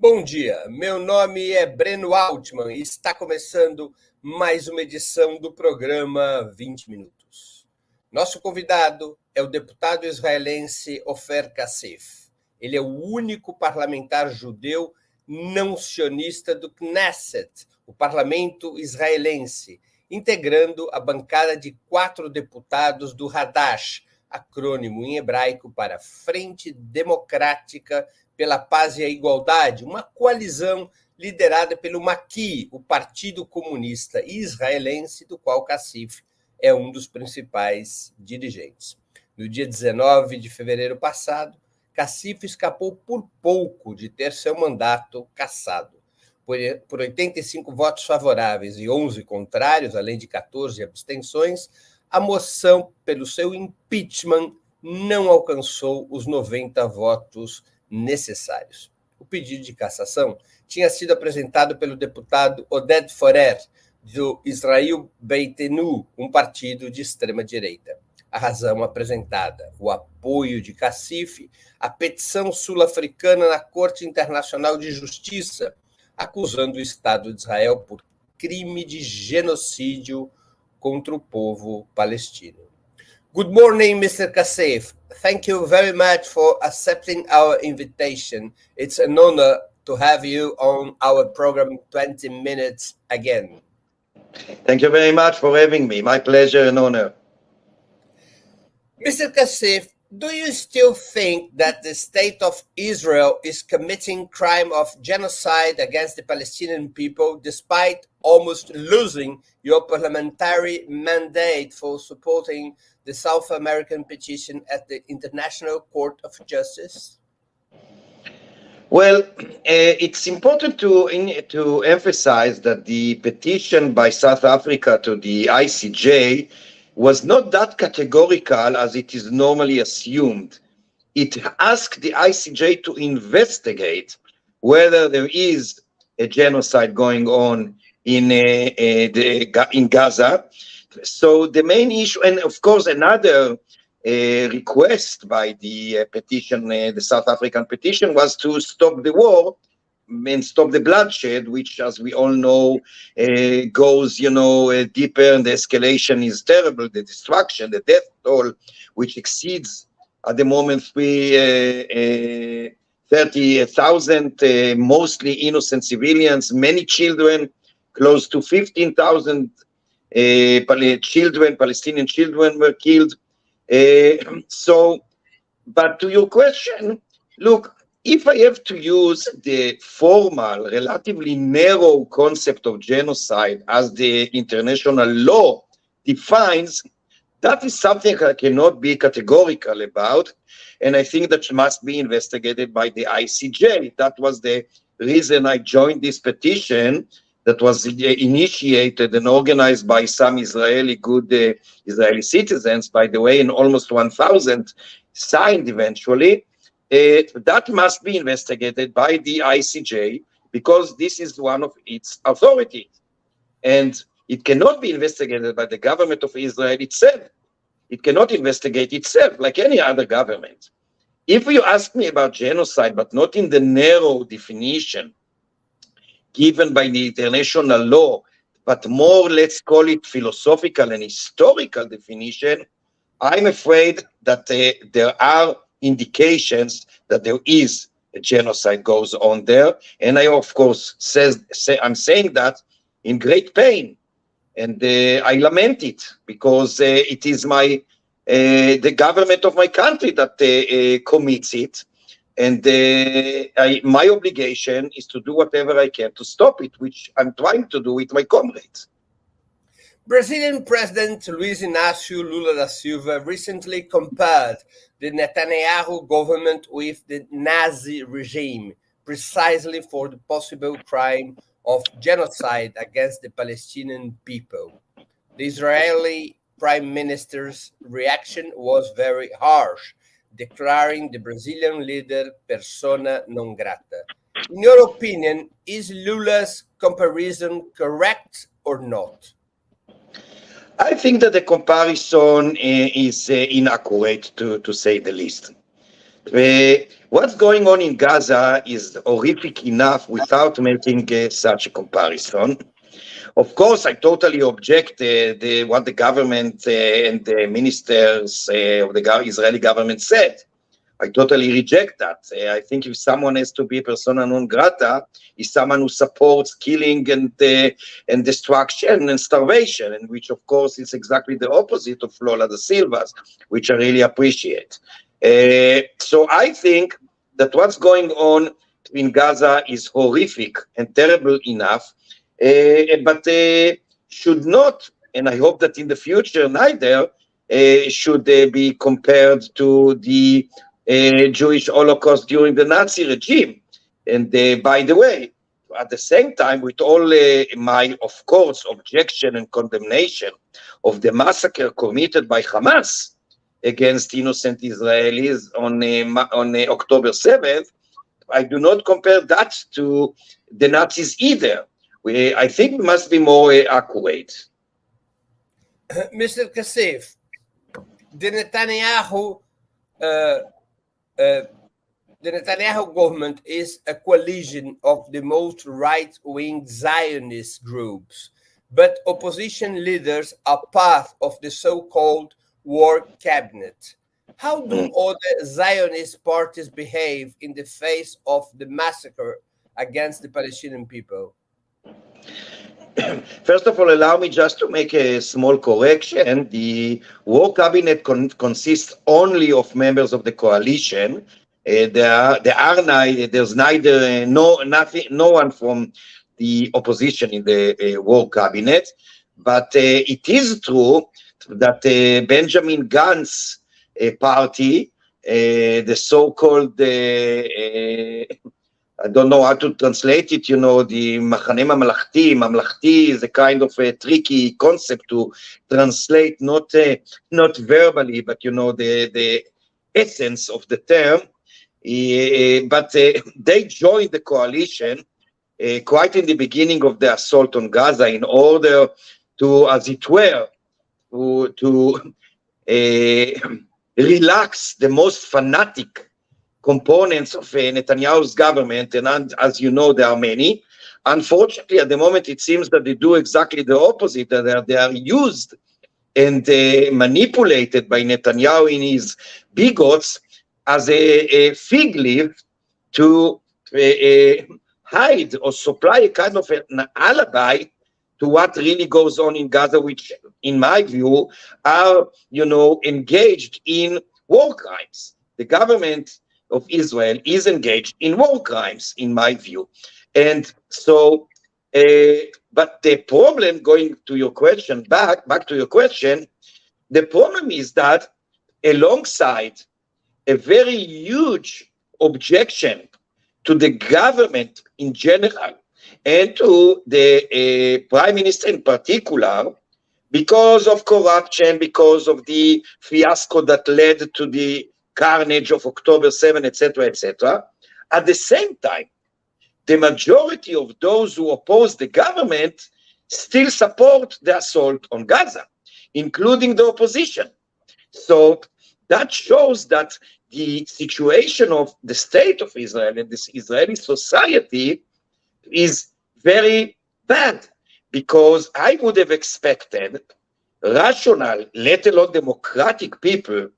Bom dia, meu nome é Breno Altman e está começando mais uma edição do programa 20 Minutos. Nosso convidado é o deputado israelense Ofer Cassif. Ele é o único parlamentar judeu não sionista do Knesset, o parlamento israelense, integrando a bancada de 4 deputados do Hadash, acrônimo em hebraico para Frente Democrática pela Paz e a Igualdade, uma coalizão liderada pelo Maqui, o Partido Comunista Israelense, do qual Cassif é um dos principais dirigentes. No dia 19 de fevereiro passado, Cassif escapou por pouco de ter seu mandato cassado. Por 85 votos favoráveis e 11 contrários, além de 14 abstenções, a moção pelo seu impeachment não alcançou os 90 votos necessários. O pedido de cassação tinha sido apresentado pelo deputado Oded Forer, do Israel Beitenu, um partido de extrema-direita. A razão apresentada, o apoio de Cassif à petição sul-africana na Corte Internacional de Justiça, acusando o Estado de Israel por crime de genocídio contra o povo palestino. Good morning, Mr. Cassif. Thank you very much for accepting our invitation. It's an honor to have you on our program 20 Minutes again. Thank you very much for having me. My pleasure and honor. Mr. Cassif, do you still think that the state of Israel is committing crime of genocide against the Palestinian people, despite almost losing your parliamentary mandate for supporting the South American petition at the International Court of Justice? Well, it's important to emphasize that the petition by South Africa to the ICJ was not that categorical as it is normally assumed. It asked the ICJ to investigate whether there is a genocide going on in Gaza. So the main issue, and of course another request by the petition, the South African petition, was to stop the war and stop the bloodshed, which, as we all know, goes, deeper, and the escalation is terrible. The destruction, the death toll, which exceeds at the moment 30,000, mostly innocent civilians, many children, close to 15,000 Palestinian children were killed. But to your question, look, if I have to use the formal, relatively narrow concept of genocide as the international law defines, that is something I cannot be categorical about, and I think that must be investigated by the ICJ. That was the reason I joined this petition that was initiated and organized by some good Israeli citizens, by the way, and almost 1,000 signed eventually. That must be investigated by the ICJ because this is one of its authorities. And it cannot be investigated by the government of Israel itself. It cannot investigate itself like any other government. If you ask me about genocide, but not in the narrow definition given by the international law, but more, let's call it philosophical and historical definition, I'm afraid that there are indications that there is a genocide goes on there. And I, of course, I'm saying that in great pain. And I lament it because it is the government of my country that commits it. And my obligation is to do whatever I can to stop it, which I'm trying to do with my comrades. Brazilian President Luiz Inácio Lula da Silva recently compared the Netanyahu government with the Nazi regime, precisely for the possible crime of genocide against the Palestinian people. The Israeli Prime Minister's reaction was very harsh, declaring the Brazilian leader persona non grata. In your opinion, is Lula's comparison correct or not? I think that the comparison is inaccurate, to say the least. What's going on in Gaza is horrific enough without making such a comparison. Of course, I totally object what the government and the ministers of the Israeli government said. I totally reject that. I think if someone has to be persona non grata, is someone who supports killing and destruction and starvation, and which, of course, is exactly the opposite of Lola da Silva's, which I really appreciate. So I think that what's going on in Gaza is horrific and terrible enough, but should not, and I hope that in the future neither, should be compared to the Jewish Holocaust during the Nazi regime. And by the way, at the same time, with all my, of course, objection and condemnation of the massacre committed by Hamas against innocent Israelis on October 7th, I do not compare that to the Nazis either. I think we must be more accurate. Mr. Cassif, the Netanyahu government is a coalition of the most right-wing Zionist groups, but opposition leaders are part of the so-called war cabinet. How do other Zionist parties behave in the face of the massacre against the Palestinian people? First of all, allow me just to make a small correction. The war cabinet consists only of members of the coalition. There's neither no one from the opposition in the war cabinet, but it is true that Benjamin Gantz party, the so-called I don't know how to translate it, the Machane Mamlachti. Mamlachti is a kind of a tricky concept to translate, not verbally, but the essence of the term. But they joined the coalition quite in the beginning of the assault on Gaza in order to, as it were, to relax the most fanatic components of Netanyahu's government, and as you know, there are many. Unfortunately, at the moment, it seems that they do exactly the opposite, that they are used and manipulated by Netanyahu in his bigots as a fig leaf to hide or supply a kind of an alibi to what really goes on in Gaza, which, in my view, are, engaged in war crimes. The government of Israel is engaged in war crimes, in my view. And so, but the problem, going to your question, back to your question, the problem is that alongside a very huge objection to the government in general and to the prime minister in particular, because of corruption, because of the fiasco that led to the carnage of October 7, etc., etc. At the same time, the majority of those who oppose the government still support the assault on Gaza, including the opposition. So that shows that the situation of the state of Israel and this Israeli society is very bad, because I would have expected rational, let alone democratic people,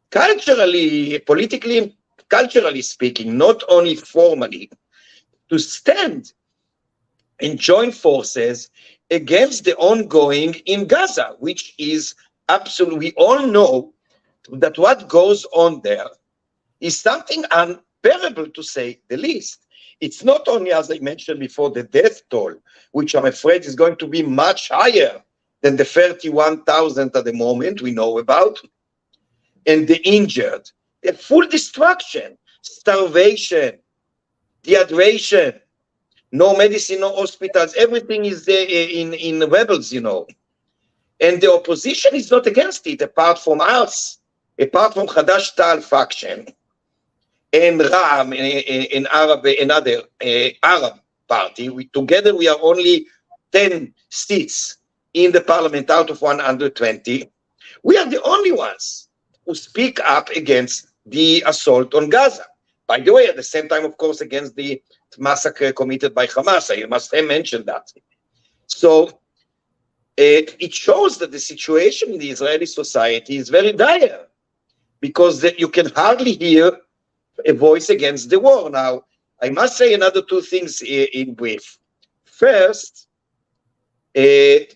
culturally, politically, culturally speaking, not only formally, to stand and join forces against the ongoing in Gaza, which is absolutely, we all know that what goes on there is something unbearable, to say the least. It's not only, as I mentioned before, the death toll, which I'm afraid is going to be much higher than the 31,000 at the moment we know about, and the injured, the full destruction, starvation, dehydration, no medicine, no hospitals, everything is in rebels, And the opposition is not against it, apart from us, apart from Hadash-Tal faction, and Ram, another Arab party. Together we are only 10 seats in the parliament out of 120. We are the only ones who speak up against the assault on Gaza. By the way, at the same time, of course, against the massacre committed by Hamas. I must have mentioned that. So it shows that the situation in the Israeli society is very dire, because you can hardly hear a voice against the war. Now, I must say another two things in brief. First, there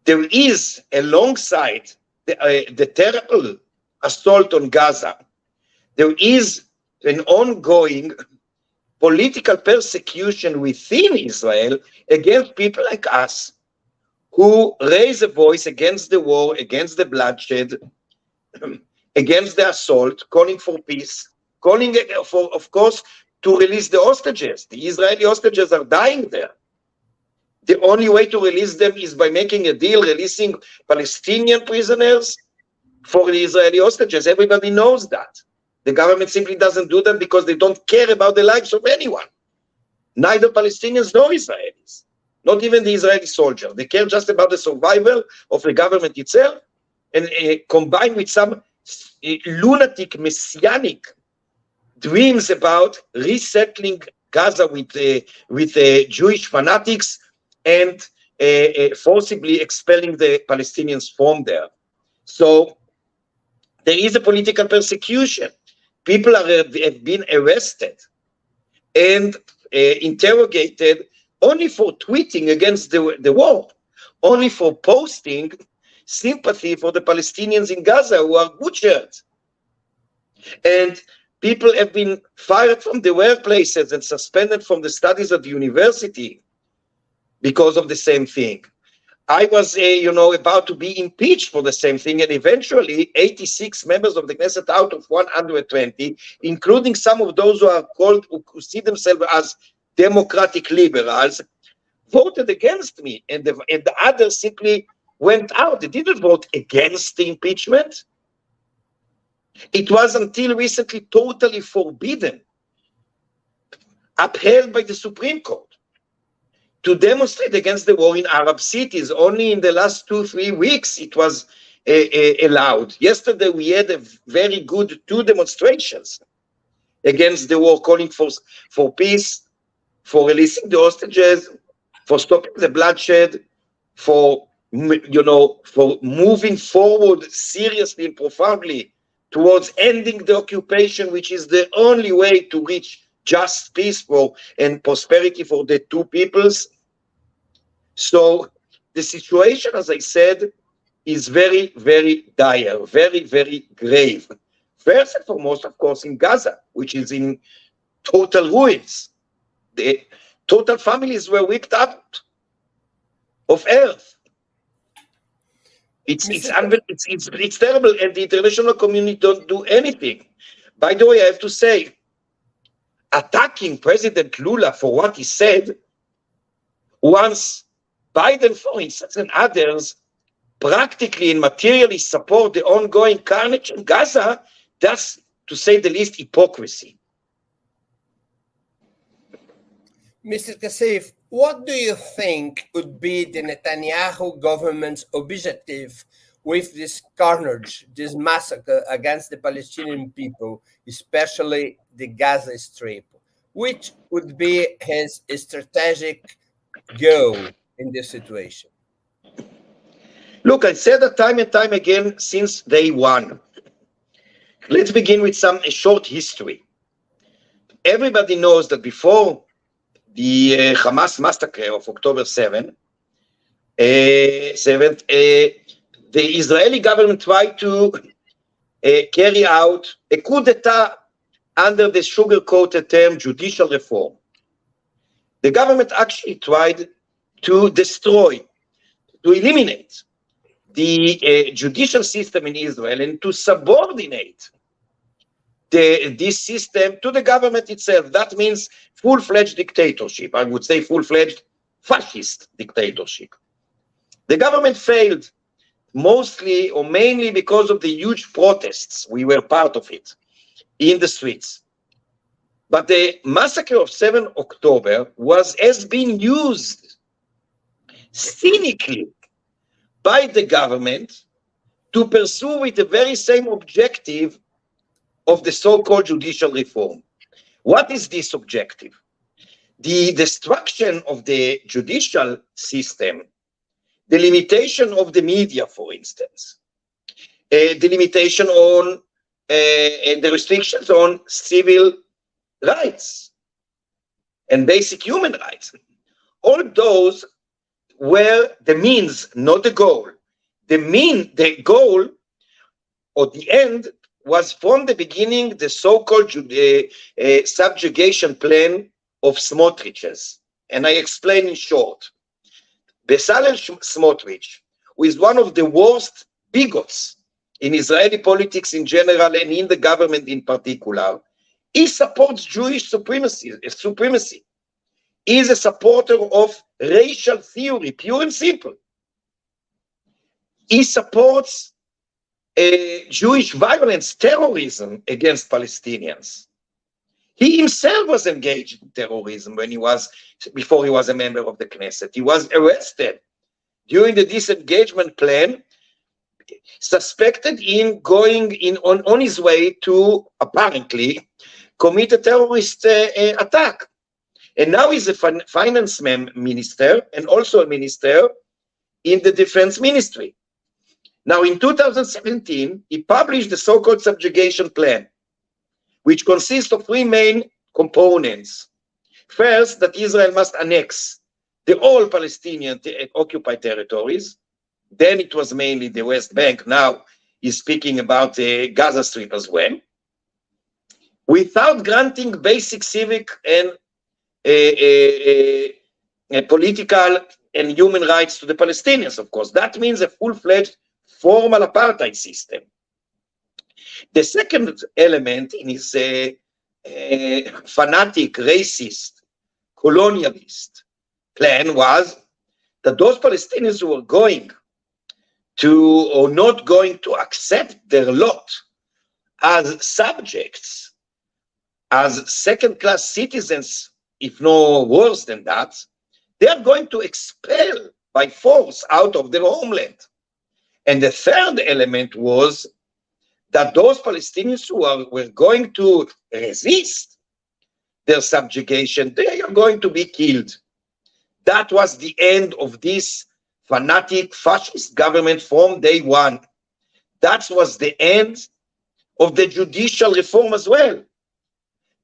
is, alongside the terrible assault on Gaza, there is an ongoing political persecution within Israel against people like us who raise a voice against the war, against the bloodshed, against the assault, calling for peace, calling for, of course, to release the hostages. The Israeli hostages are dying there. The only way to release them is by making a deal, releasing Palestinian prisoners for the Israeli hostages. Everybody knows that. The government simply doesn't do that because they don't care about the lives of anyone. Neither Palestinians nor Israelis, not even the Israeli soldiers. They care just about the survival of the government itself, and combined with some lunatic messianic dreams about resettling Gaza with Jewish fanatics and forcibly expelling the Palestinians from there. So there is a political persecution. People have been arrested and interrogated only for tweeting against the war, only for posting sympathy for the Palestinians in Gaza who are butchered. And people have been fired from the workplaces and suspended from the studies at the university because of the same thing. I was, about to be impeached for the same thing, and eventually 86 members of the Knesset out of 120, including some of those who see themselves as democratic liberals, voted against me, and the others simply went out. They didn't vote against the impeachment. It was until recently totally forbidden, upheld by the Supreme Court, to demonstrate against the war in Arab cities. Only in the last 2-3 weeks it was allowed. Yesterday we had a very good 2 demonstrations against the war, calling for peace, for releasing the hostages, for stopping the bloodshed, for moving forward seriously and profoundly towards ending the occupation, which is the only way to reach just peace and prosperity for the two peoples. So the situation, as I said, is very, very dire, very, very grave. First and foremost, of course, in Gaza, which is in total ruins. The total families were ripped out of earth. It's terrible, and the international community don't do anything. By the way, I have to say, attacking President Lula for what he said, once Biden, for instance, and others practically and materially support the ongoing carnage in Gaza, that's, to say the least, hypocrisy. Mr. Cassif, what do you think would be the Netanyahu government's objective with this carnage, this massacre against the Palestinian people, especially the Gaza Strip? Which would be his strategic goal in this situation? Look, I said that time and time again since day one. Let's begin with a short history. Everybody knows that before the Hamas massacre of October 7th, the Israeli government tried to carry out a coup d'etat under the sugar-coated term judicial reform. The government actually tried to destroy, to eliminate the judicial system in Israel and to subordinate this system to the government itself. That means full-fledged dictatorship. I would say full-fledged fascist dictatorship. The government failed mostly or mainly because of the huge protests. We were part of it in the streets. But the massacre of 7 October has been used cynically by the government to pursue with the very same objective of the so-called judicial reform. What is this objective? The destruction of the judicial system, the limitation of the media, for instance, the limitation on and the restrictions on civil rights and basic human rights. All those were the means, not the goal. The goal or the end was from the beginning the so-called subjugation plan of Smotriches. And I explain in short. Bezalel Smotrich, who is one of the worst bigots in Israeli politics in general and in the government in particular, he supports Jewish supremacy. He is a supporter of racial theory, pure and simple. He supports Jewish violence, terrorism against Palestinians. He himself was engaged in terrorism before he was a member of the Knesset. He was arrested during the disengagement plan, suspected in going on his way to apparently commit a terrorist attack. And now he's a finance minister and also a minister in the defense ministry. Now in 2017, he published the so-called subjugation plan, which consists of three main components. First, that Israel must annex the all Palestinian occupied territories. Then it was mainly the West Bank. Now he's speaking about the Gaza Strip as well, without granting basic civic and political and human rights to the Palestinians, of course. That means a full-fledged formal apartheid system. The second element in his fanatic, racist, colonialist plan was that those Palestinians who were going to or not going to accept their lot as subjects, as second-class citizens, if no worse than that, they are going to expel by force out of their homeland. And the third element was that those Palestinians who were going to resist their subjugation, they are going to be killed. That was the end of this fanatic fascist government from day one. That was the end of the judicial reform as well.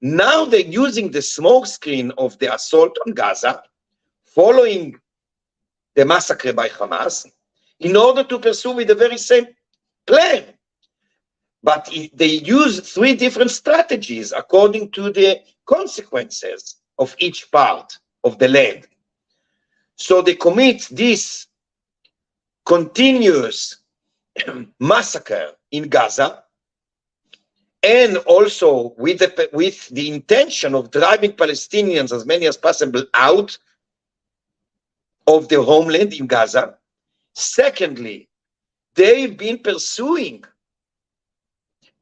Now they're using the smokescreen of the assault on Gaza, following the massacre by Hamas, in order to pursue with the very same plan. But they use three different strategies according to the consequences of each part of the land. So they commit this continuous massacre in Gaza, and also with the intention of driving Palestinians, as many as possible, out of their homeland in Gaza. Secondly, they've been pursuing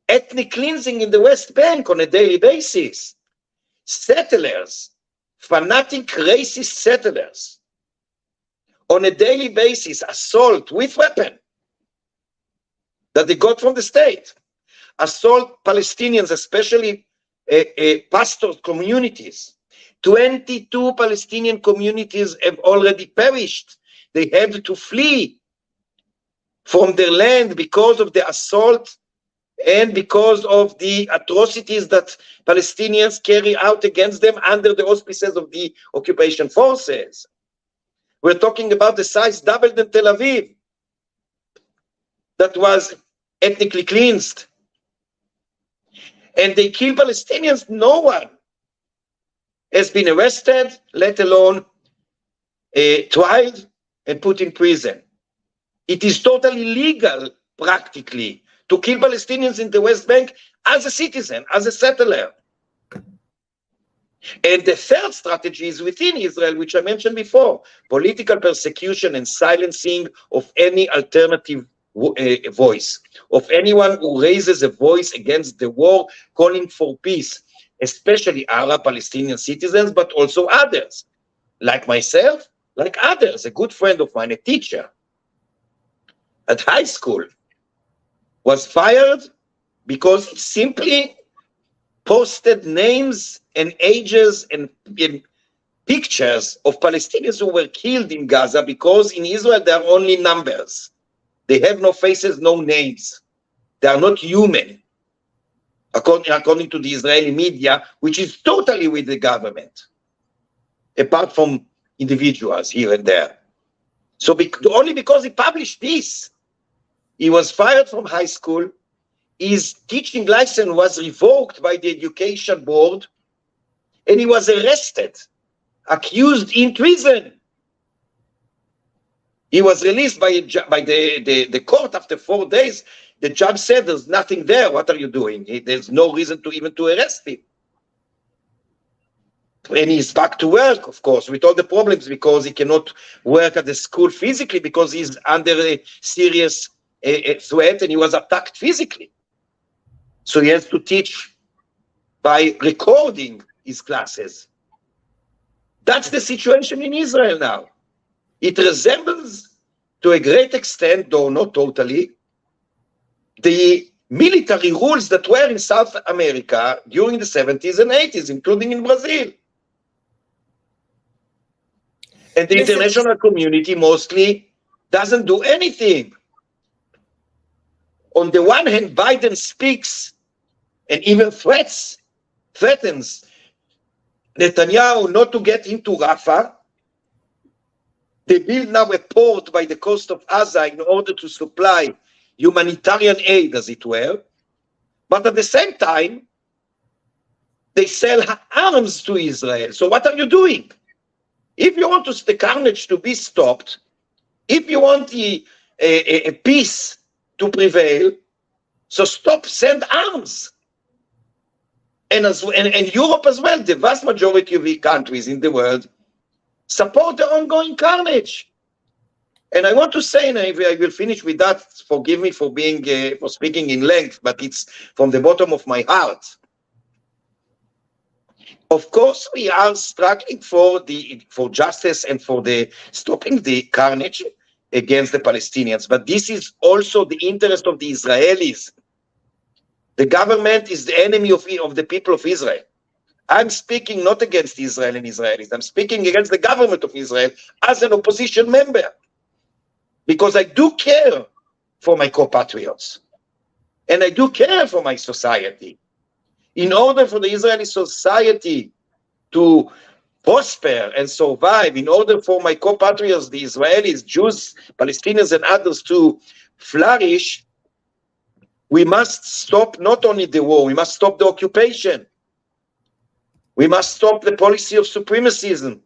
ethnic cleansing in the West Bank on a daily basis. Settlers, fanatic racist settlers, on a daily basis, assault with weapon that they got from the state. Assault Palestinians, especially pastor communities. 22 Palestinian communities have already perished. They had to flee from their land because of the assault and because of the atrocities that Palestinians carry out against them under the auspices of the occupation forces. We're talking about the size double than Tel Aviv that was ethnically cleansed. And they kill Palestinians. No one has been arrested, let alone tried and put in prison. It is totally legal, practically, to kill Palestinians in the West Bank as a citizen, as a settler. And the third strategy is within Israel, which I mentioned before, political persecution and silencing of any alternative voice, of anyone who raises a voice against the war, calling for peace, especially Arab Palestinian citizens, but also others, like myself, like others. A good friend of mine, a teacher at high school, was fired because it simply posted names and ages and pictures of Palestinians who were killed in Gaza, because in Israel there are only numbers. They have no faces, no names. They are not human, according to the Israeli media, which is totally with the government, apart from individuals here and there. So only because he published this, he was fired from high school, his teaching license was revoked by the education board, and he was arrested, accused in prison. He was released by the court after 4 days. The judge said, there's nothing there. What are you doing? There's no reason to arrest him. And he's back to work, of course, with all the problems, because he cannot work at the school physically because he's under a serious threat, and he was attacked physically. So he has to teach by recording his classes. That's the situation in Israel now. It resembles, to a great extent, though not totally, the military rules that were in South America during the 70s and 80s, including in Brazil. And the international community mostly doesn't do anything. On the one hand, Biden speaks and even threatens Netanyahu not to get into Rafah. They build now a port by the coast of Gaza in order to supply humanitarian aid, as it were. But at the same time, they sell arms to Israel. So what are you doing? If you want the carnage to be stopped, if you want a peace to prevail, so send arms. And Europe as well, the vast majority of the countries in the world support the ongoing carnage. And I want to say, and I will finish with that, forgive me for speaking in length, but it's from the bottom of my heart. Of course, we are struggling for justice and for stopping the carnage against the Palestinians. But this is also the interest of the Israelis. The government is the enemy of the people of Israel. I'm speaking not against Israel and Israelis. I'm speaking against the government of Israel as an opposition member, because I do care for my compatriots, and I do care for my society. In order for the Israeli society to prosper and survive, in order for my compatriots, the Israelis, Jews, Palestinians, and others to flourish, we must stop not only the war, we must stop the occupation. We must stop the policy of supremacism,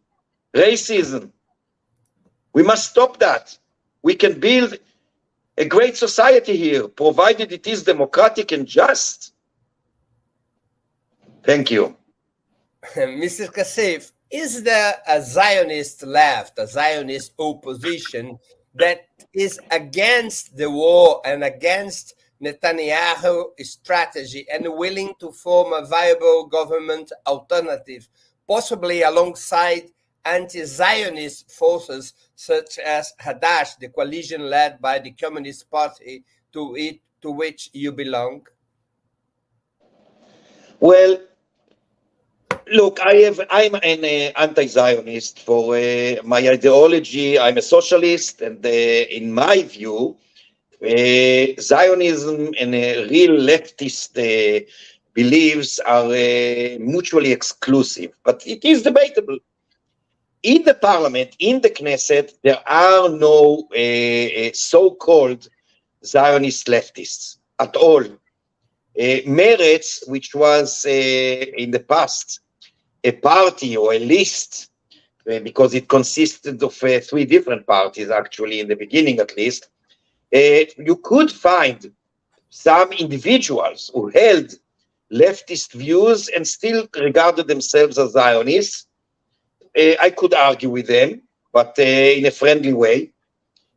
racism. We must stop that. We can build a great society here, provided it is democratic and just. Thank you. Mr. Cassif, is there a Zionist left, a Zionist opposition that is against the war and against Netanyahu's strategy and willing to form a viable government alternative, possibly alongside anti-Zionist forces such as Hadash, the coalition led by the Communist Party to which you belong? Well, look, I'm an anti-Zionist for my ideology. I'm a socialist, and in my view, Zionism and real leftist beliefs are mutually exclusive, but it is debatable. In the parliament, in the Knesset, there are no so-called Zionist leftists at all. Meretz, which was in the past a party or a list, because it consisted of 3 different parties, actually, in the beginning at least, you could find some individuals who held leftist views and still regarded themselves as Zionists. I could argue with them, but in a friendly way.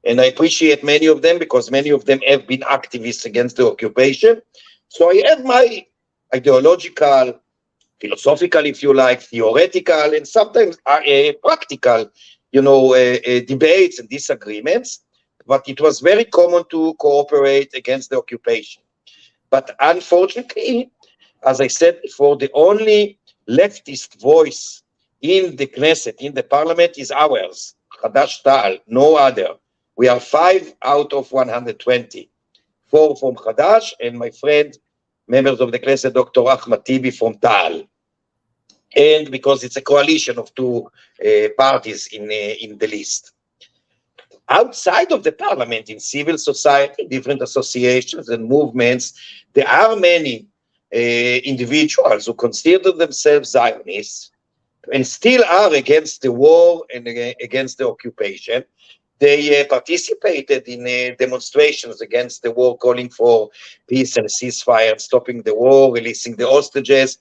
And I appreciate many of them, because many of them have been activists against the occupation. So I have my ideological, philosophical, if you like, theoretical, and sometimes practical, debates and disagreements. But it was very common to cooperate against the occupation. But unfortunately, as I said before, the only leftist voice in the Knesset, in the parliament, is ours, Hadash-Ta'al, no other. We are 5 out of 120. 4 from Hadash, and my friend, members of the Knesset, Dr. Ahmad Tibi from Ta'al. And because it's a coalition of 2 parties in the list. Outside of the parliament, in civil society, different associations and movements, there are many individuals who consider themselves Zionists and still are against the war and against the occupation. They participated in demonstrations against the war, calling for peace and ceasefire, stopping the war, releasing the hostages.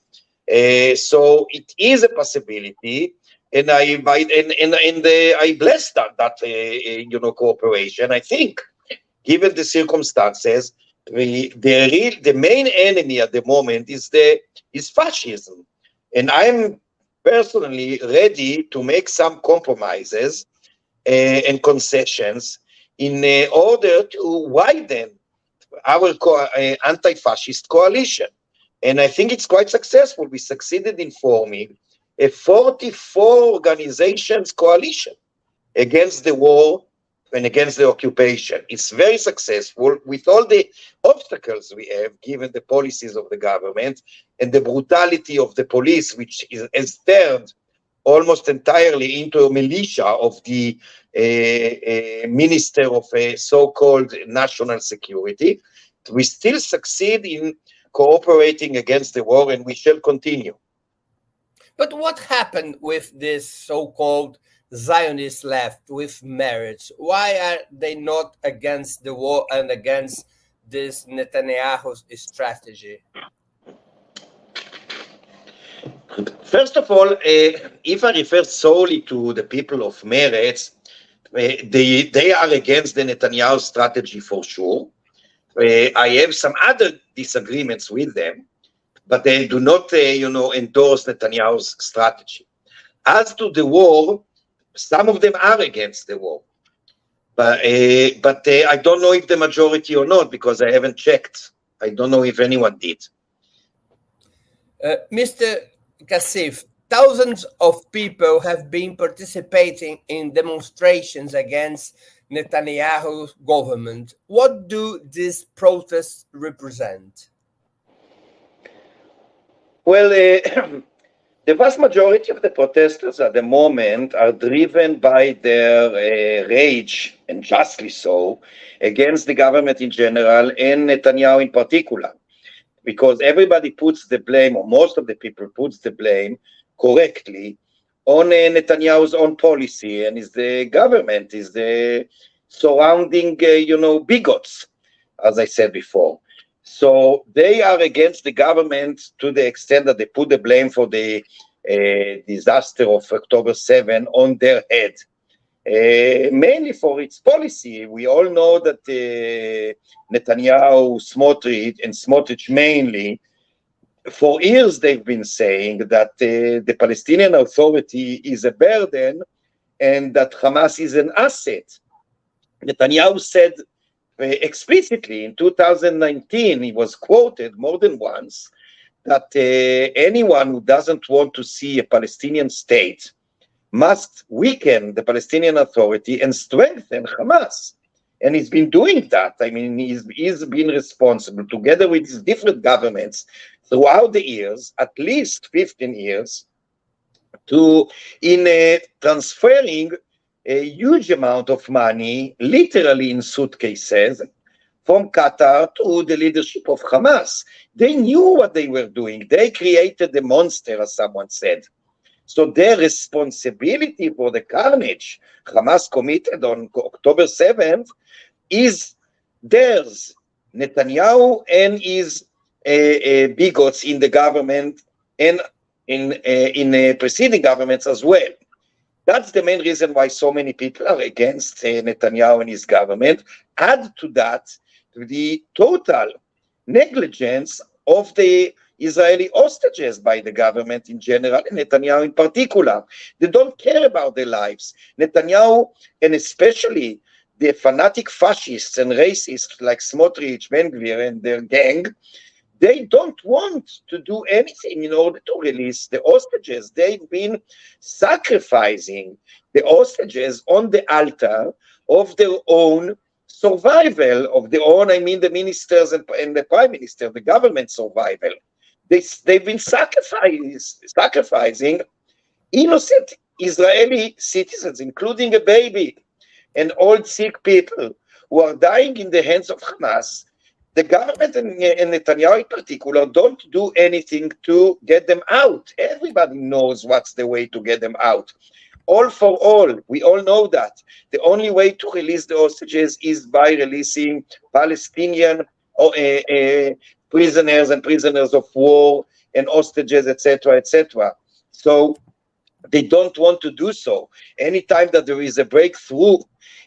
So it is a possibility. And I bless that cooperation. I think, given the circumstances, the main enemy at the moment is fascism, and I'm personally ready to make some compromises and concessions in order to widen our anti-fascist coalition. And I think it's quite successful. We succeeded in forming a 44 organizations coalition against the war and against the occupation. It's very successful with all the obstacles we have, given the policies of the government and the brutality of the police, which has turned almost entirely into a militia of the Minister of so-called National Security. We still succeed in cooperating against the war, and we shall continue. But what happened with this so-called Zionist left with marriage? Why are they not against the war and against this Netanyahu's strategy? First of all, if I refer solely to the people of Meretz, they are against the Netanyahu strategy for sure. I have some other disagreements with them, but they do not, endorse Netanyahu's strategy. As to the war, some of them are against the war, but I don't know if the majority or not, because I haven't checked. I don't know if anyone did. Mr. Cassif, thousands of people have been participating in demonstrations against Netanyahu's government. What do these protests represent? Well, the vast majority of the protesters at the moment are driven by their rage, and justly so, against the government in general and Netanyahu in particular, because everybody puts the blame, or most of the people puts the blame correctly on Netanyahu's own policy, and is the government, is the surrounding, bigots, as I said before. So they are against the government to the extent that they put the blame for the disaster of October 7 on their head, mainly for its policy. We all know that Netanyahu, Smotrich mainly, for years they've been saying that the Palestinian Authority is a burden and that Hamas is an asset. Netanyahu said explicitly in 2019, he was quoted more than once, that anyone who doesn't want to see a Palestinian state must weaken the Palestinian Authority and strengthen Hamas. And he's been doing that. I mean, he's been responsible, together with his different governments throughout the years, at least 15 years, in transferring a huge amount of money, literally in suitcases, from Qatar to the leadership of Hamas. They knew what they were doing. They created the monster, as someone said. So their responsibility for the carnage Hamas committed on October 7th is theirs. Netanyahu and his bigots in the government and in preceding governments as well. That's the main reason why so many people are against Netanyahu and his government. Add to that the total negligence of the Israeli hostages by the government in general, and Netanyahu in particular. They don't care about their lives. Netanyahu, and especially the fanatic fascists and racists like Smotrich, Ben-Gvir, and their gang, they don't want to do anything in order to release the hostages. They've been sacrificing the hostages on the altar of their own survival, of their own, I mean the ministers and the prime minister, the government survival. They've been sacrificing innocent Israeli citizens, including a baby and old sick people who are dying in the hands of Hamas. The government and Netanyahu in particular don't do anything to get them out. Everybody knows what's the way to get them out. All for all, we all know that. The only way to release the hostages is by releasing Palestinian prisoners and prisoners of war and hostages, etc., etc. So they don't want to do so. Anytime that there is a breakthrough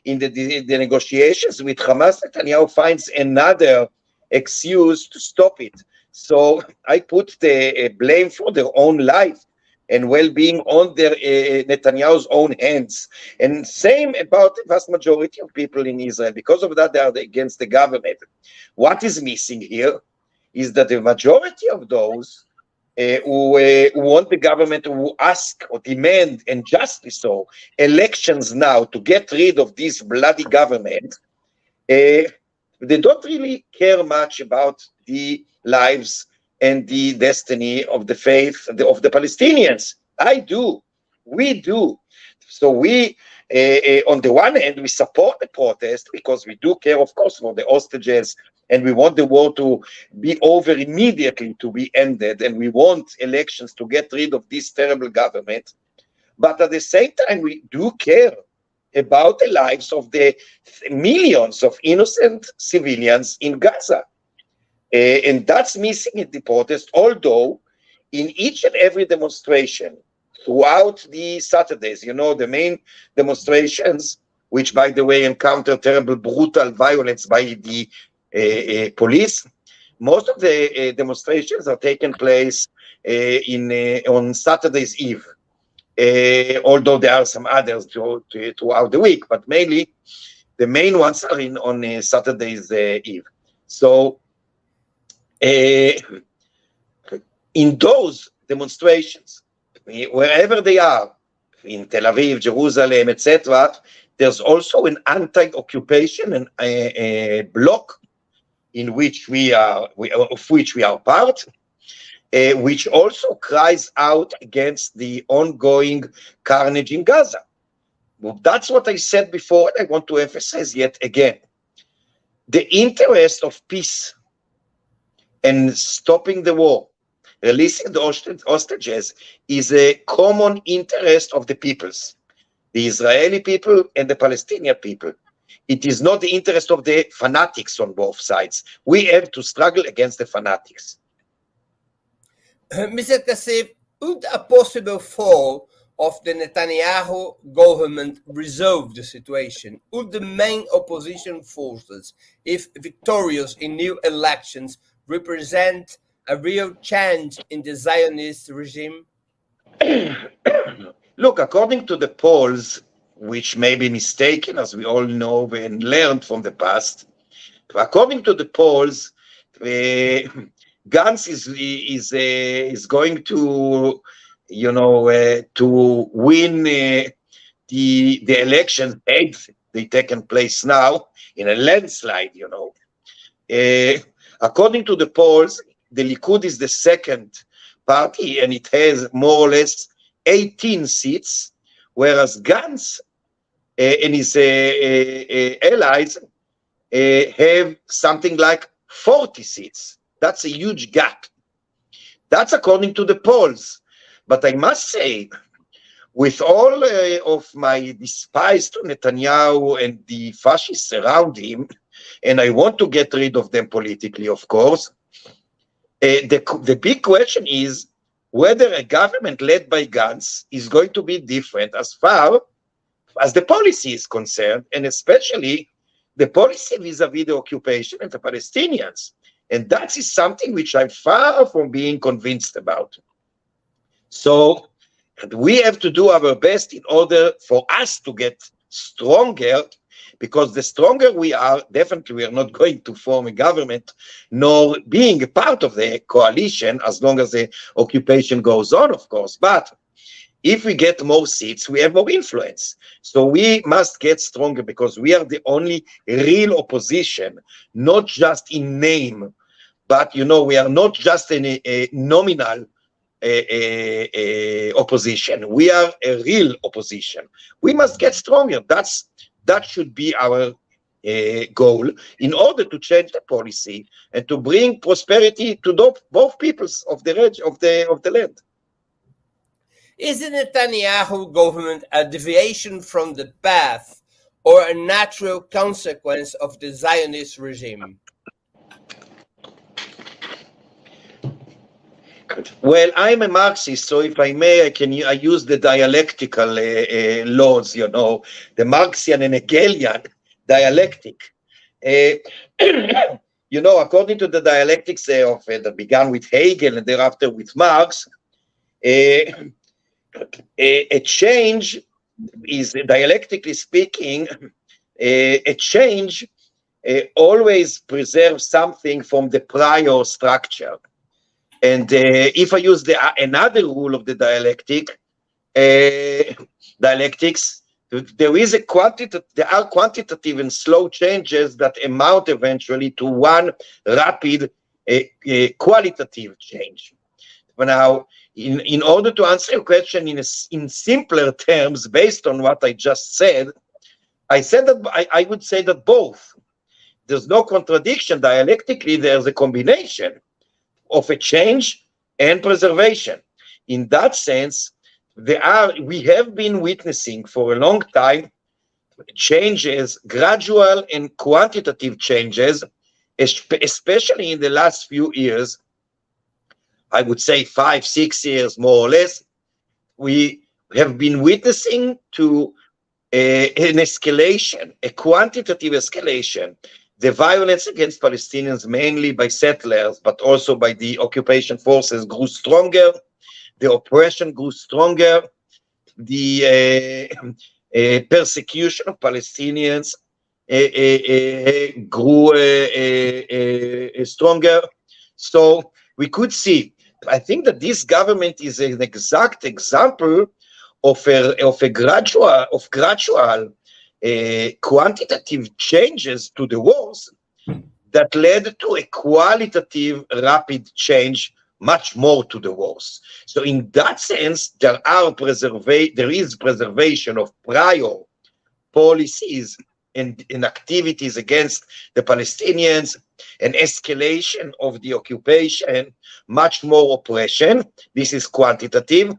in the negotiations with Hamas, Netanyahu finds another excuse to stop it. So I put the blame for their own life and well-being on their Netanyahu's own hands. And same about the vast majority of people in Israel. Because of that, they are against the government. What is missing here is that the majority of those who want the government to ask or demand, and justly so, elections now to get rid of this bloody government, they don't really care much about the lives and the destiny of the faith of the Palestinians. I do. We do. So we, on the one hand, we support the protest because we do care, of course, for the hostages, and we want the war to be over immediately, to be ended, and we want elections to get rid of this terrible government. But at the same time, we do care about the lives of the millions of innocent civilians in Gaza. And that's missing in the protest, although in each and every demonstration throughout the Saturdays, you know, the main demonstrations, which, by the way, encounter terrible, brutal violence by the police, most of the demonstrations are taking place on Saturday's Eve. Although there are some others throughout the week, but mainly the main ones are on Saturday's Eve. So in those demonstrations, wherever they are, in Tel Aviv, Jerusalem, etc., there's also an anti-occupation and a bloc in which we are part, which also cries out against the ongoing carnage in Gaza. Well, that's what I said before, and I want to emphasize yet again. The interest of peace and stopping the war, releasing the hostages, is a common interest of the peoples, the Israeli people and the Palestinian people. It is not the interest of the fanatics on both sides. We have to struggle against the fanatics. Mr. Cassif, would a possible fall of the Netanyahu government resolve the situation? Would the main opposition forces, if victorious in new elections, represent a real change in the Zionist regime? Look, according to the polls, which may be mistaken, as we all know and learned from the past, according to the polls, Gantz is going to, to win the elections. They taken place now in a landslide. According to the polls, the Likud is the second party, and it has more or less 18 seats, whereas Gantz and his allies have something like 40 seats. That's a huge gap. That's according to the polls. But I must say, with all of my despise to Netanyahu and the fascists around him, and I want to get rid of them politically, of course, the big question is whether a government led by Gantz is going to be different as far as the policy is concerned, and especially the policy vis-a-vis the occupation and the Palestinians. And that is something which I'm far from being convinced about. So we have to do our best in order for us to get stronger because the stronger we are, definitely we are not going to form a government, nor being a part of the coalition, as long as the occupation goes on, of course. But if we get more seats, we have more influence. So we must get stronger, because we are the only real opposition, not just in name, but, you know, we are not just a nominal opposition. We are a real opposition. We must get stronger. That should be our goal, in order to change the policy and to bring prosperity to both peoples of the land. Is the Netanyahu government a deviation from the path or a natural consequence of the Zionist regime? Well, I'm a Marxist, so if I may, I use the dialectical laws, you know, the Marxian and Hegelian dialectic. You know, according to the dialectics that began with Hegel and thereafter with Marx, a change is, dialectically speaking, a change always preserves something from the prior structure. And if I use another rule of the dialectics, there are quantitative and slow changes that amount eventually to one rapid qualitative change. But now, in order to answer your question in simpler terms, based on what I just said, I would say that both. There's no contradiction dialectically. There's a combination of a change and preservation. In that sense, we have been witnessing for a long time changes, gradual and quantitative changes, especially in the last few years. I would say 5-6 years more or less. We have been witnessing to an escalation, a quantitative escalation. The violence against Palestinians, mainly by settlers, but also by the occupation forces, grew stronger. The oppression grew stronger. The persecution of Palestinians grew stronger. So we could see, I think that this government is an exact example of a gradual quantitative changes to the wars that led to a qualitative rapid change, much more to the wars. So in that sense, there is preservation of prior policies and activities against the Palestinians, an escalation of the occupation, much more oppression. This is quantitative,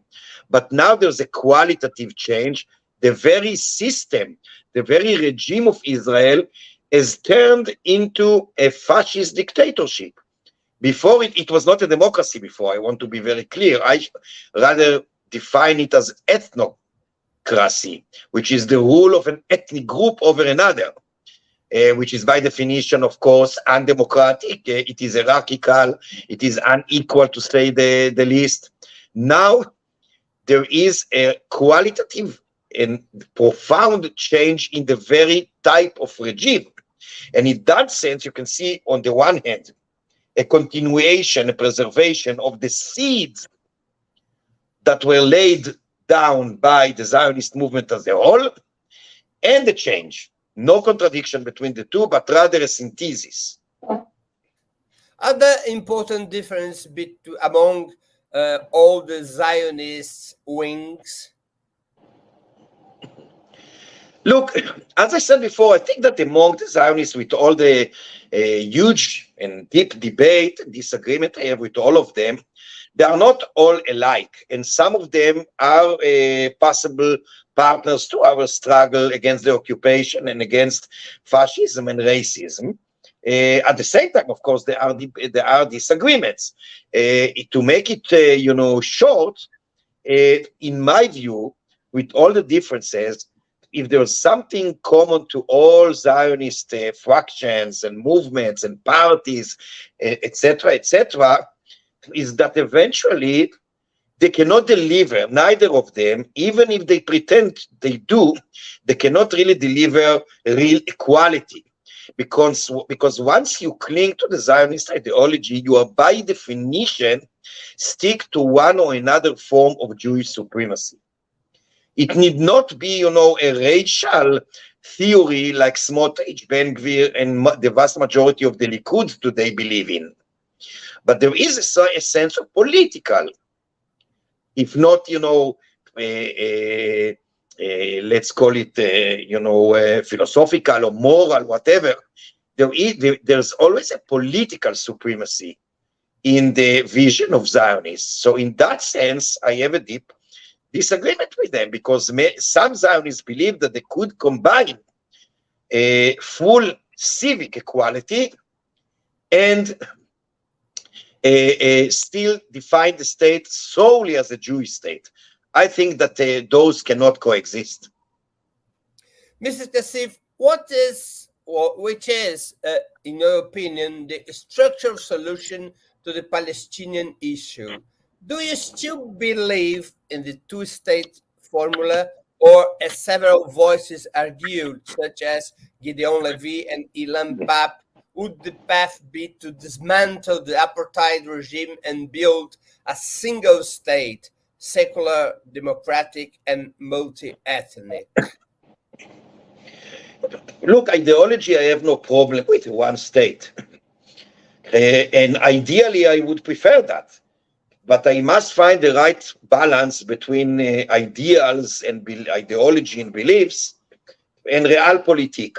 but now there's a qualitative change. The very system, the very regime of Israel is turned into a fascist dictatorship. Before it was not a democracy before. I want to be very clear. I rather define it as ethnocracy, which is the rule of an ethnic group over another, which is by definition, of course, undemocratic. It is hierarchical. It is unequal, to say the least. Now, there is a qualitative and profound change in the very type of regime. And in that sense, you can see on the one hand, a continuation, a preservation of the seeds that were laid down by the Zionist movement as a whole, and the change. No contradiction between the two, but rather a synthesis. Other important difference among all the Zionist wings? Look, as I said before, I think that among the Zionists, with all the huge and deep debate and disagreement I have with all of them, they are not all alike. And some of them are possible partners to our struggle against the occupation and against fascism and racism. At the same time, of course, there are disagreements. To make it, short, in my view, with all the differences, if there's something common to all Zionist fractions and movements and parties, etc., is that eventually They cannot deliver, neither of them, even if they pretend they do, they cannot really deliver real equality. Because once you cling to the Zionist ideology, you are by definition stick to one or another form of Jewish supremacy. It need not be, a racial theory like Smotrich, Ben-Gvir, and the vast majority of the Likud today believe in. But there is a sense of political, if not, let's call it, philosophical or moral, whatever. There's always a political supremacy in the vision of Zionists. So in that sense, I have a deep disagreement with them, because some Zionists believe that they could combine a full civic equality and still define the state solely as a Jewish state. I think that those cannot coexist. Mr. Cassif, which is, in your opinion, the structural solution to the Palestinian issue? Do you still believe in the two-state formula, or, as several voices argued, such as Gideon Levy and Ilan Papp, would the path be to dismantle the apartheid regime and build a single state, secular, democratic, and multi-ethnic? Look, ideology, I have no problem with one state. And ideally, I would prefer that. But I must find the right balance between ideals and ideology and beliefs and realpolitik.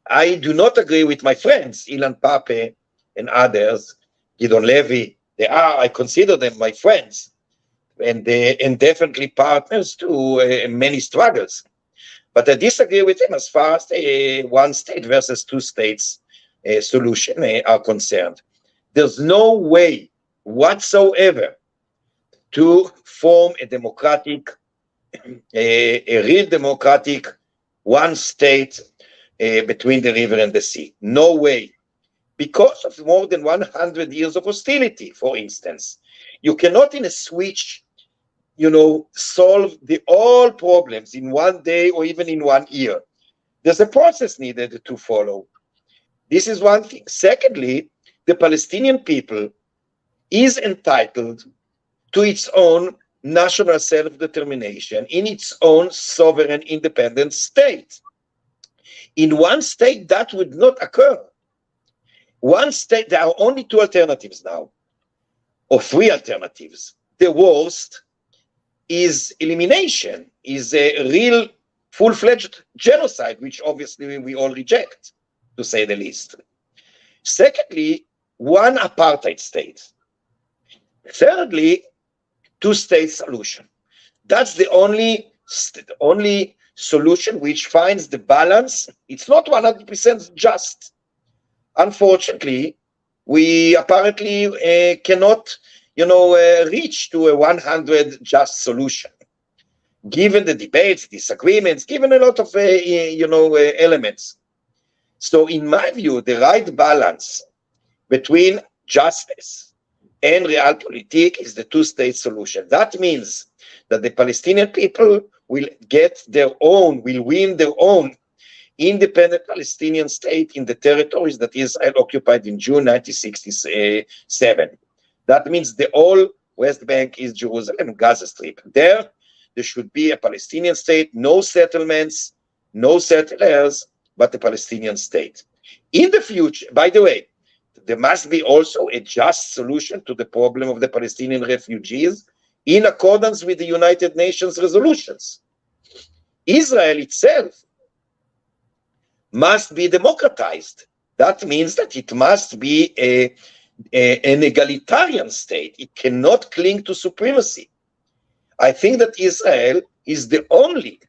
I do not agree with my friends, Ilan Papp and others, Gideon Levy. I consider them my friends, and definitely partners to many struggles. But I disagree with them as far as the one state versus two states solution are concerned. There's no way whatsoever to form a democratic, a real democratic one state between the river and the sea. No way. Because of more than 100 years of hostility, for instance. You cannot in a switch, solve all problems in one day or even in 1 year. There's a process needed to follow. This is one thing. Secondly, the Palestinian people is entitled to its own national self-determination in its own sovereign independent state. In one state, that would not occur. One state, there are only two alternatives now, or three alternatives. The worst is elimination, is a real full-fledged genocide, which obviously we all reject, to say the least. Secondly, one apartheid state. Thirdly, two-state solution. That's the only solution which finds the balance. It's not 100% just. Unfortunately, we apparently cannot, reach to a 100 just solution, given the debates, disagreements, given a lot of, elements. So in my view, the right balance between justice and realpolitik is the two-state solution. That means that the Palestinian people will win their own independent Palestinian state in the territories that Israel occupied in June 1967. That means the whole West Bank, East Jerusalem, Gaza Strip. There should be a Palestinian state, no settlements, no settlers, but a Palestinian state. In the future, by the way, there must be also a just solution to the problem of the Palestinian refugees in accordance with the United Nations resolutions. Israel itself must be democratized. That means that it must be an egalitarian state. It cannot cling to supremacy. I think that Israel is the only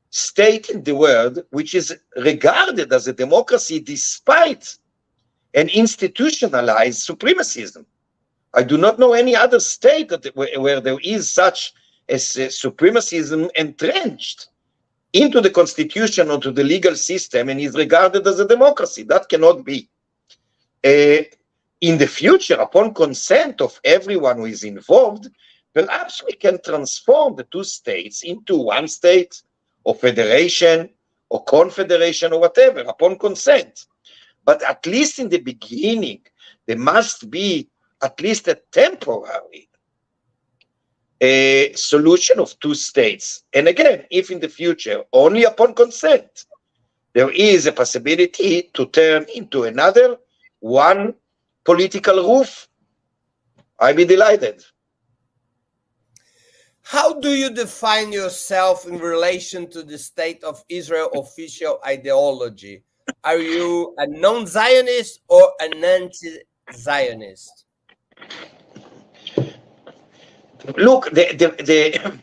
state in the world which is regarded as a democracy despite an institutionalized supremacism. I do not know any other state where there is such as supremacism entrenched into the constitution or to the legal system and is regarded as a democracy. That cannot be. In the future, upon consent of everyone who is involved, perhaps we can transform the two states into one state, or federation, or confederation, or whatever, upon consent. But at least in the beginning, there must be at least a temporary solution of two states. And again, if in the future, only upon consent, there is a possibility to turn into another one political roof, I'd be delighted. How do you define yourself in relation to the State of Israel official ideology? Are you a non-Zionist or an anti-Zionist? Look, the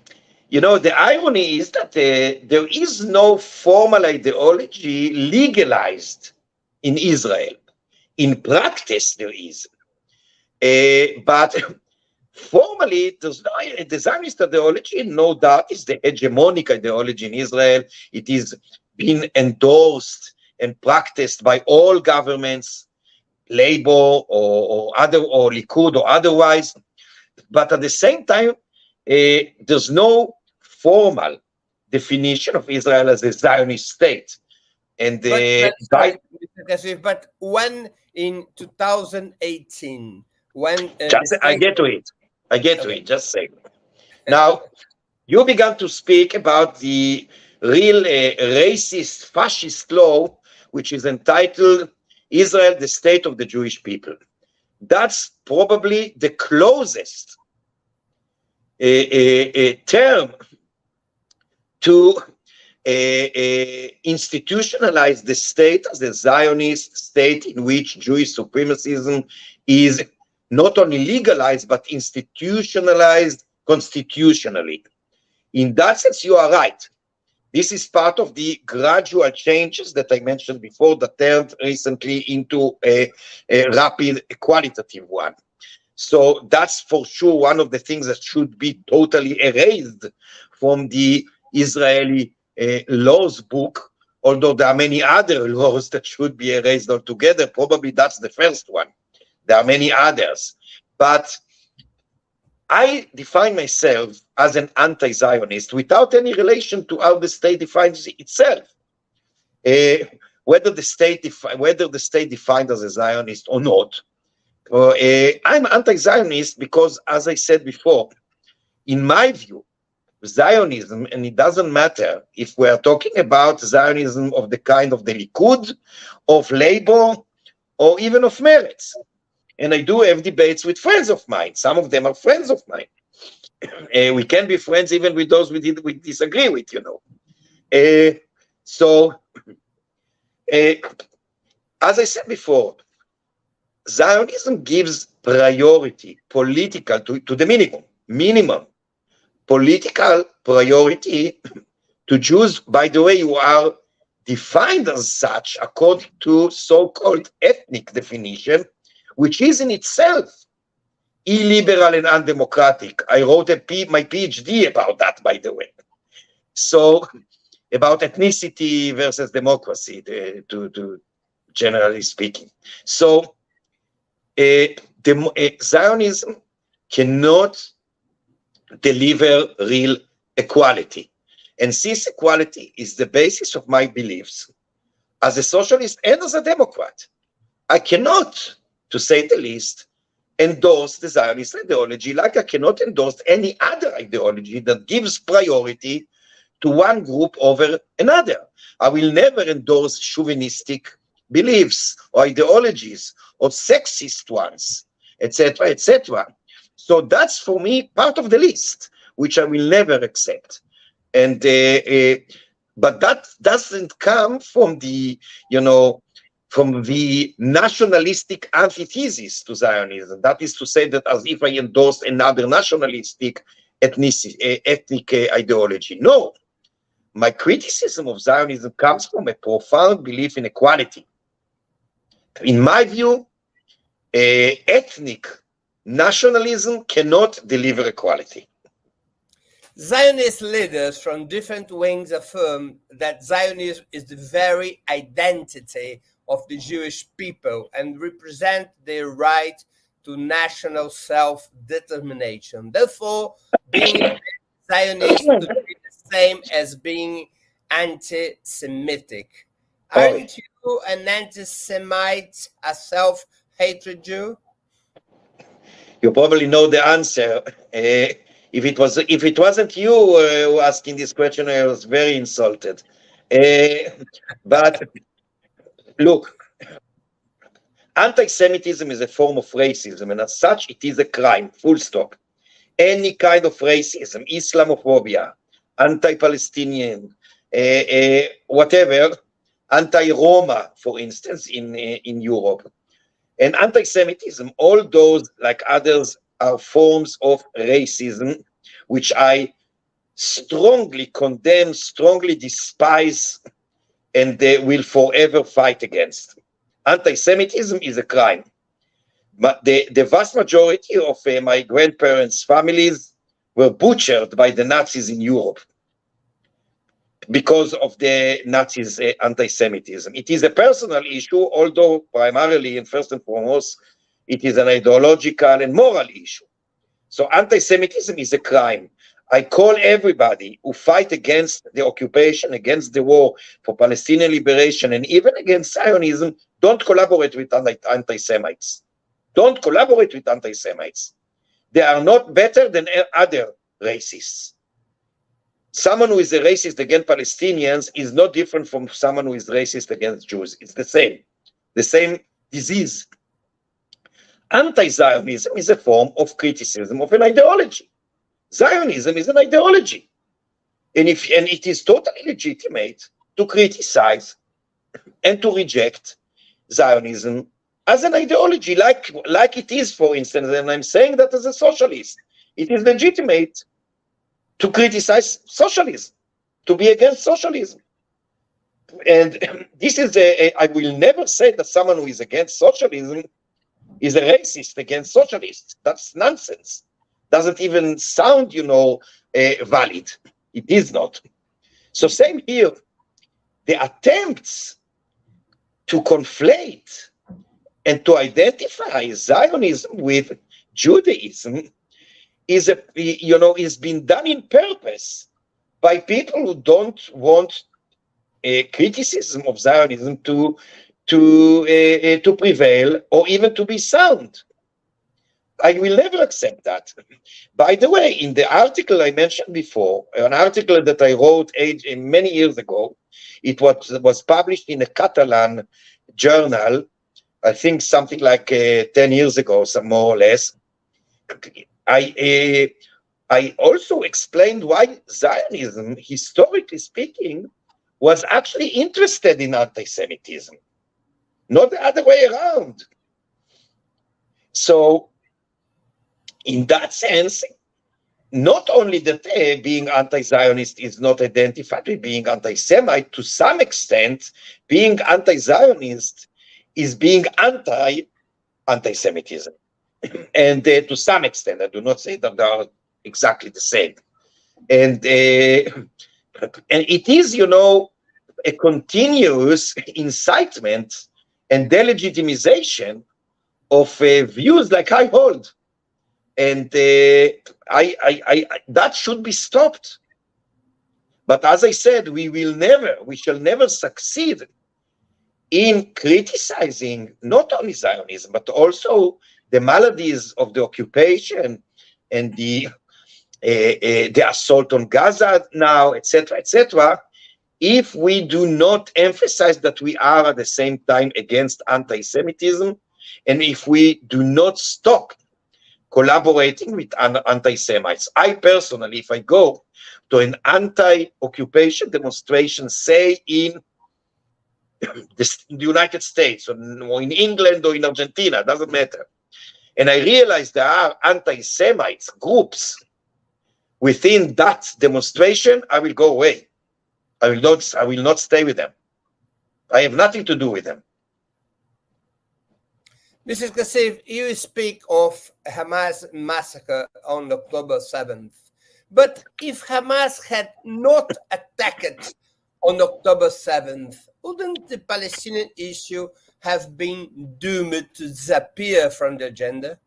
irony is that there is no formal ideology legalized in Israel. In practice, there is. But formally, the Zionist ideology, no doubt, is the hegemonic ideology in Israel. It is being endorsed and practiced by all governments, Labor or Likud or otherwise. But at the same time, there's no formal definition of Israel as a Zionist state. And but when in 2018, when I get to it, just a second. Now, you began to speak about the real racist, fascist law, which is entitled Israel, the State of the Jewish People. That's probably the closest term to institutionalize the state as a Zionist state in which Jewish supremacism is not only legalized, but institutionalized constitutionally. In that sense, you are right. This is part of the gradual changes that I mentioned before that turned recently into a rapid qualitative one. So that's for sure one of the things that should be totally erased from the Israeli laws book, although there are many other laws that should be erased altogether. Probably that's the first one. There are many others. But I define myself as an anti-Zionist without any relation to how the state defines itself. Whether the state defined as a Zionist or not. I'm anti-Zionist because, as I said before, in my view, Zionism, and it doesn't matter if we're talking about Zionism of the kind of the Likud, of Labor, or even of Meretz. And I do have debates with friends of mine. Some of them are friends of mine. We can be friends even with those we disagree with, you know. As I said before, Zionism gives priority, political, to the minimum political priority to Jews, by the way, who are defined as such according to so-called ethnic definition, which is in itself illiberal and undemocratic. I wrote my PhD about that, by the way. So, about ethnicity versus democracy, to generally speaking. So, Zionism cannot deliver real equality. And since equality is the basis of my beliefs, as a socialist and as a Democrat, I cannot, to say the least, endorse the Zionist ideology like I cannot endorse any other ideology that gives priority to one group over another. I will never endorse chauvinistic beliefs or ideologies or sexist ones, etc., etc. So that's for me part of the list, which I will never accept. And but that doesn't come from the, from the nationalistic antithesis to Zionism. That is to say that as if I endorsed another nationalistic ethnic ideology. No, my criticism of Zionism comes from a profound belief in equality. In my view, ethnic nationalism cannot deliver equality. Zionist leaders from different wings affirm that Zionism is the very identity of the Jewish people and represent their right to national self-determination. Therefore, being Zionist would be the same as being anti-Semitic. Aren't you an anti-Semite, a self-hatred Jew? You probably know the answer. If it wasn't you asking this question, I was very insulted. But look, anti-Semitism is a form of racism, and as such, it is a crime, full stop. Any kind of racism, Islamophobia, anti-Palestinian, whatever, anti-Roma, for instance, in Europe, and anti-Semitism, all those, like others, are forms of racism, which I strongly condemn, strongly despise, and will forever fight against. Anti-Semitism is a crime. But the vast majority of my grandparents' families were butchered by the Nazis in Europe because of the Nazis' anti-Semitism. It is a personal issue, although primarily and first and foremost, it is an ideological and moral issue. So anti-Semitism is a crime. I call everybody who fight against the occupation, against the war for Palestinian liberation, and even against Zionism, don't collaborate with anti-Semites. Don't collaborate with anti-Semites. They are not better than other racists. Someone who is a racist against Palestinians is not different from someone who is racist against Jews. It's the same disease. Anti-Zionism is a form of criticism of an ideology. Zionism is an ideology. And it is totally legitimate to criticize and to reject Zionism as an ideology, like it is, for instance, and I'm saying that as a socialist. It is legitimate to criticize socialism, to be against socialism. And this is I will never say that someone who is against socialism is a racist against socialists. That's nonsense. Doesn't even sound, valid. It is not. So same here. The attempts to conflate and to identify Zionism with Judaism is been done in purpose by people who don't want a criticism of Zionism to prevail or even to be sound. I will never accept that. By the way, in the article I mentioned before, an article that I wrote many years ago, it was published in a Catalan journal, I think something like 10 years ago, some more or less. I also explained why Zionism, historically speaking, was actually interested in anti-Semitism, not the other way around. So, in that sense, not only that being anti-Zionist is not identified with being anti-Semite, to some extent, being anti-Zionist is being anti-Semitism. And to some extent, I do not say that they are exactly the same. And it is, a continuous incitement and delegitimization of views like I hold. And that should be stopped. But as I said, we shall never succeed in criticizing not only Zionism, but also the maladies of the occupation and the assault on Gaza now, etc., if we do not emphasize that we are at the same time against anti-Semitism, and if we do not stop collaborating with anti-Semites. I personally, if I go to an anti-occupation demonstration, say in the United States, or in England or in Argentina, doesn't matter, and I realize there are anti-Semites groups within that demonstration, I will go away. I will not stay with them. I have nothing to do with them. Mr. Cassif, you speak of Hamas massacre on October 7th. But if Hamas had not attacked on October 7th, wouldn't the Palestinian issue have been doomed to disappear from the agenda?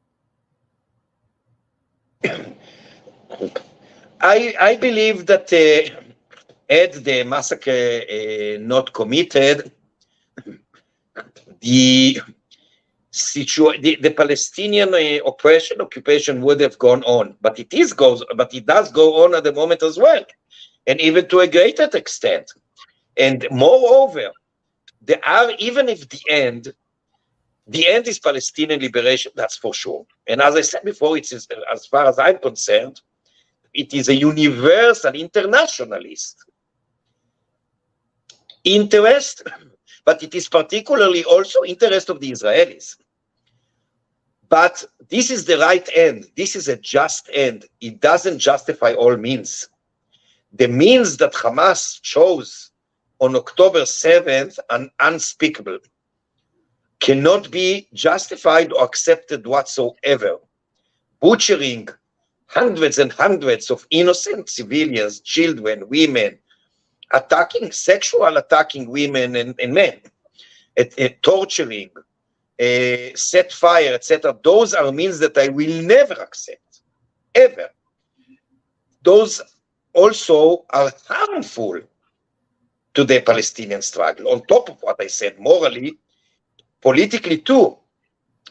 I believe that had the massacre not committed, the Palestinian occupation would have gone on, but it does go on at the moment as well, and even to a greater extent. And moreover, there are, even if the end is Palestinian liberation, that's for sure. And as I said before, it is, as far as I'm concerned, it is a universal internationalist interest, but it is particularly also interest of the Israelis. But this is the right end. This is a just end. It doesn't justify all means. The means that Hamas chose on October 7th are unspeakable, cannot be justified or accepted whatsoever. Butchering hundreds and hundreds of innocent civilians, children, women, attacking women and men, torturing, set fire, etc. Those are means that I will never accept, ever. Those also are harmful to the Palestinian struggle. On top of what I said, morally, politically too,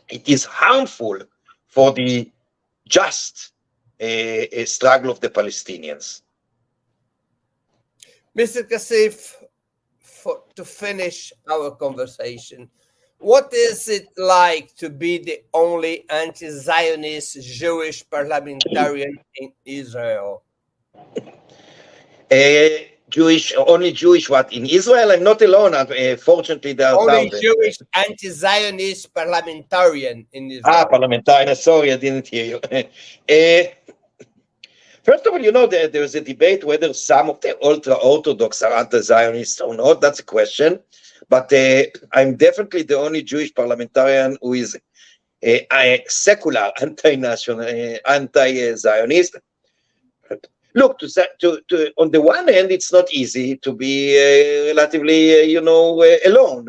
it is harmful for the just struggle of the Palestinians. Mr. Cassif, to finish our conversation, what is it like to be the only anti-Zionist Jewish parliamentarian in Israel? Only Jewish what? In Israel? I'm not alone. Fortunately, there are only thousands. Jewish anti-Zionist parliamentarian in Israel. Parliamentarian. Sorry, I didn't hear you. First of all, there is a debate whether some of the ultra-Orthodox are anti-Zionists or not. That's a question. But I'm definitely the only Jewish parliamentarian who is a secular anti-national, anti-Zionist. Look, on the one hand, it's not easy to be relatively, alone.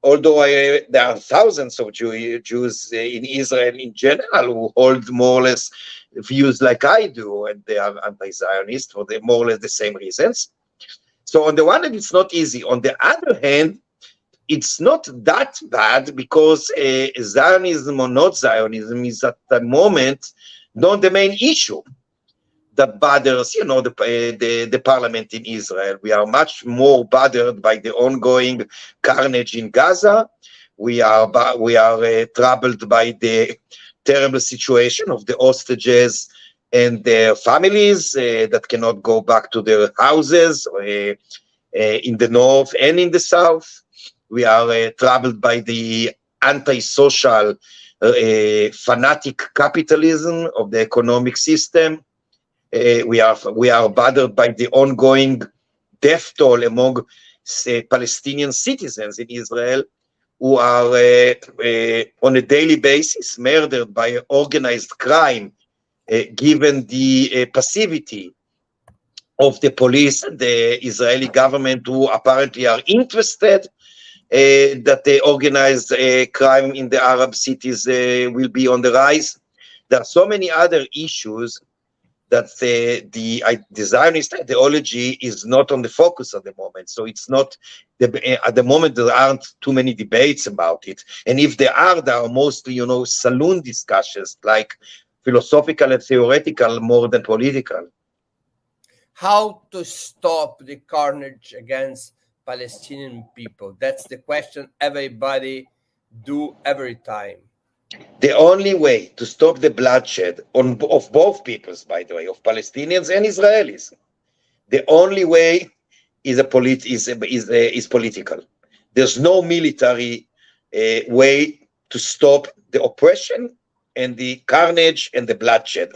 Although there are thousands of Jews in Israel in general who hold more or less views like I do, and they are anti-Zionist for more or less the same reasons. So on the one hand, it's not easy. On the other hand, it's not that bad because Zionism or not Zionism is at the moment not the main issue that bothers, the parliament in Israel. We are much more bothered by the ongoing carnage in Gaza. We are troubled by the terrible situation of the hostages and their families that cannot go back to their houses in the north and in the south. We are troubled by the anti-social fanatic capitalism of the economic system. We are bothered by the ongoing death toll among Palestinian citizens in Israel who are on a daily basis murdered by organized crime, given the passivity of the police and the Israeli government, who apparently are interested that the organized crime in the Arab cities will be on the rise. There are so many other issues that the Zionist ideology is not on the focus at the moment. So it's not, at the moment there aren't too many debates about it. And if there are mostly, saloon discussions, like philosophical and theoretical more than political. How to stop the carnage against Palestinian people? That's the question everybody do every time. The only way to stop the bloodshed of both peoples, by the way, of Palestinians and Israelis, the only way is political. There's no military way to stop the oppression and the carnage and the bloodshed,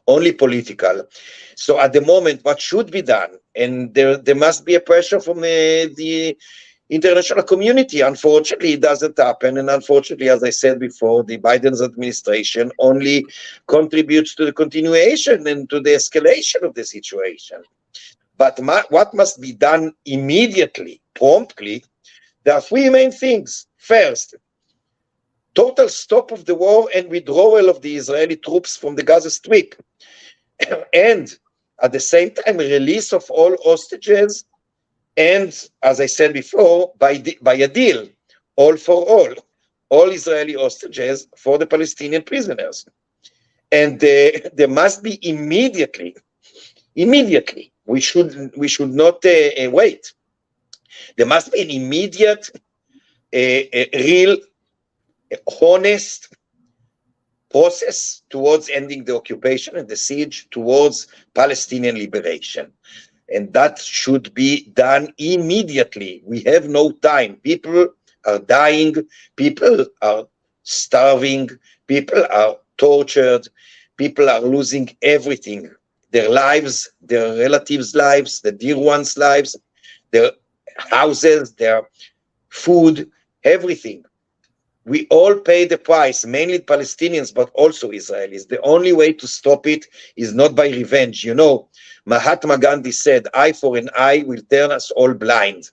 only political. So at the moment, what should be done, and there must be a pressure from the international community. Unfortunately, it doesn't happen. And unfortunately, as I said before, the Biden's administration only contributes to the continuation and to the escalation of the situation. But what must be done immediately, promptly, there are three main things. First, total stop of the war and withdrawal of the Israeli troops from the Gaza Strip. And at the same time, release of all hostages, and, as I said before, by a deal, all for all Israeli hostages for the Palestinian prisoners. And there must be immediately, we should not wait. There must be an immediate, real, honest process towards ending the occupation and the siege towards Palestinian liberation. And that should be done immediately. We have no time. People are dying, people are starving, people are tortured, people are losing everything, their lives, their relatives' lives, the dear ones' lives, their houses, their food, everything. We all pay the price, mainly Palestinians, but also Israelis. The only way to stop it is not by revenge. You know, Mahatma Gandhi said, eye for an eye will turn us all blind.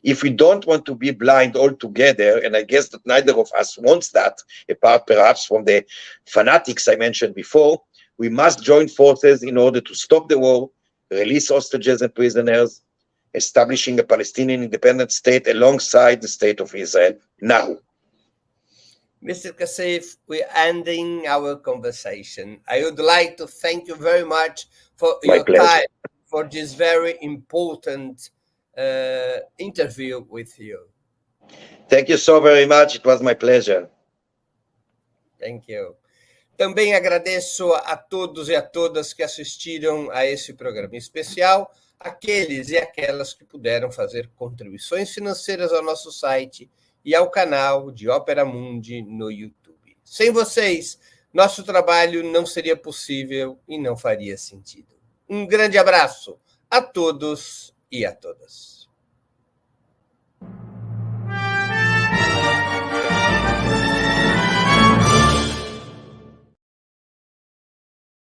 If we don't want to be blind altogether, and I guess that neither of us wants that, apart perhaps from the fanatics I mentioned before, we must join forces in order to stop the war, release hostages and prisoners, establishing a Palestinian independent state alongside the state of Israel now. Mr. Cassif, we're ending our conversation. I would like to thank you very much for your time, for this very important interview with you. Thank you so very much. It was my pleasure. Thank you. Também agradeço a todos e a todas que assistiram a esse programa em especial, aqueles e aquelas que puderam fazer contribuições financeiras ao nosso site e ao canal de Opera Mundi no YouTube. Sem vocês, nosso trabalho não seria possível e não faria sentido. Um grande abraço a todos e a todas.